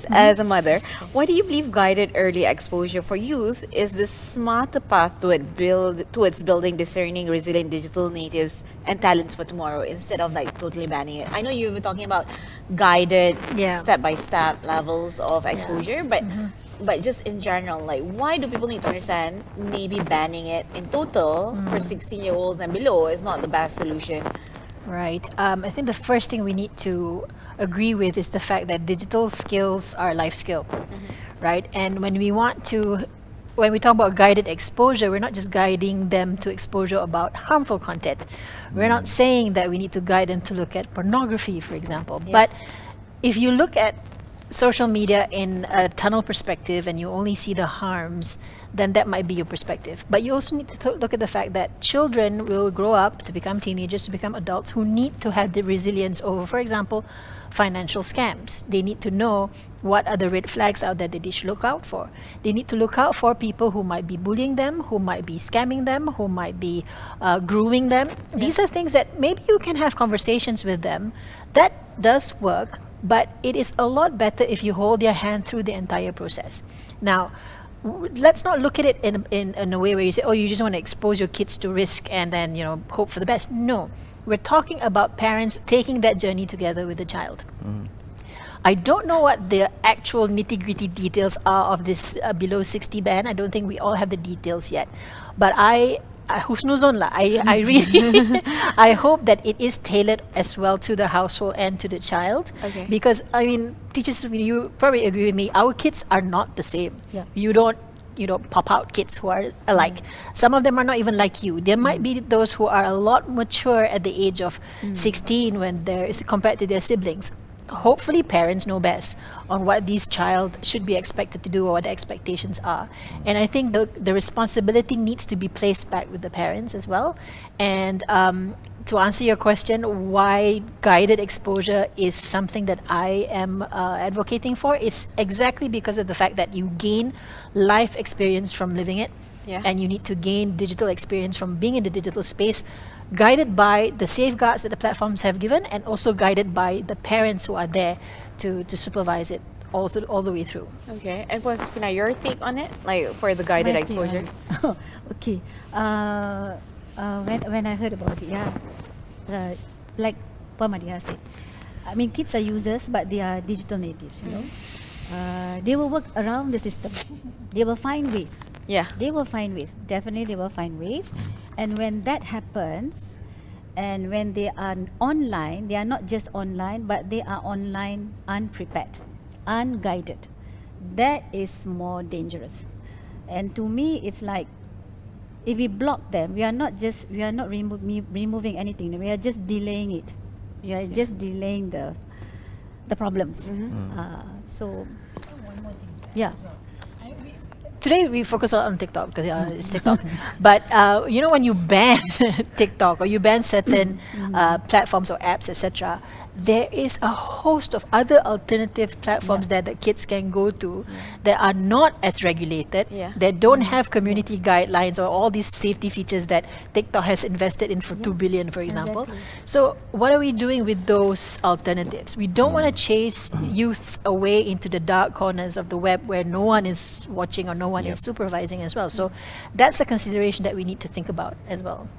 as a mother, why do you believe guided early exposure for youth is the smarter path towards building discerning, resilient digital natives and talents for tomorrow instead of like totally banning it? I know you were talking about guided Yeah. step-by-step levels of exposure, but just in general, like why do people need to understand maybe banning it in total for 16-year-olds and below is not the best solution? Right. I think the first thing we need to agree with is the fact that digital skills are a life skill, right? And when we talk about guided exposure, we're not just guiding them to exposure about harmful content. We're not saying that we need to guide them to look at pornography, for example. Yeah. But if you look at social media in a tunnel perspective and you only see the harms, then that might be your perspective. But you also need to look at the fact that children will grow up to become teenagers, to become adults who need to have the resilience over, for example, financial scams. They need to know what are the red flags out there that they should look out for. They need to look out for people who might be bullying them, who might be scamming them, who might be grooming them. These are things that maybe you can have conversations with them. That does work, but it is a lot better if you hold their hand through the entire process. Now, let's not look at it in a way where you say, oh, you just want to expose your kids to risk and then, hope for the best. No, we're talking about parents taking that journey together with the child. I don't know what the actual nitty-gritty details are of this below 60 ban. I don't think we all have the details yet. But husnuzon lah. I really I hope that it is tailored as well to the household and to the child. Okay. Because I mean, teachers, you probably agree with me. Our kids are not the same. Yeah. You don't pop out kids who are alike. Some of them are not even like you. There might be those who are a lot mature at the age of 16 when compared to their siblings. Hopefully parents know best on what these child should be expected to do or what the expectations are. And I think the responsibility needs to be placed back with the parents as well. And to answer your question, why guided exposure is something that I am advocating for is exactly because of the fact that you gain life experience from living it. Yeah. And you need to gain digital experience from being in the digital space, guided by the safeguards that the platforms have given and also guided by the parents who are there to supervise it all the way through. Okay, and what's Fina, your take on it, like for the guided My take on exposure? it. Okay. When I heard about it, like Pamadia said, I mean, kids are users, but they are digital natives. They will work around the system. They will find ways. Yeah. They will find ways. Definitely, they will find ways. And when that happens, and when they are online, they are not just online, but they are online unprepared, unguided. That is more dangerous. And to me, it's like if we block them, we are not removing anything. We are just delaying it. We are just delaying the problems. So, yeah. Today we focus a lot on TikTok because it's TikTok. But when you ban TikTok or you ban certain platforms or apps, etc., there is a host of other alternative platforms that the kids can go to that are not as regulated, that don't have community guidelines or all these safety features that TikTok has invested in for 2 billion, for example. Exactly. So what are we doing with those alternatives? We don't want to chase youths away into the dark corners of the web where no one is watching or no one is supervising as well. So that's a consideration that we need to think about as well.